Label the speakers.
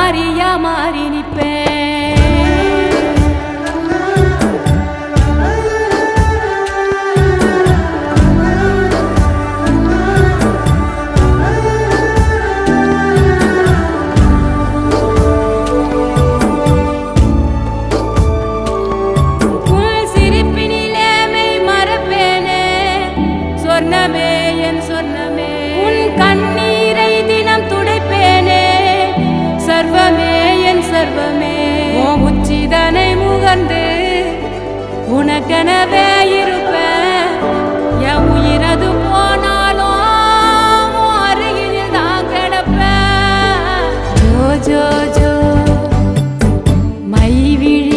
Speaker 1: மாறியா மாறி நிற்பேன். சொர்ணமே என் சொர்ணமே உன் கண்ணீரை தினம் துடைப்பேனே. சர்வமே என் சர்வமே உச்சிதனை முகர்ந்து உனக்கெனவே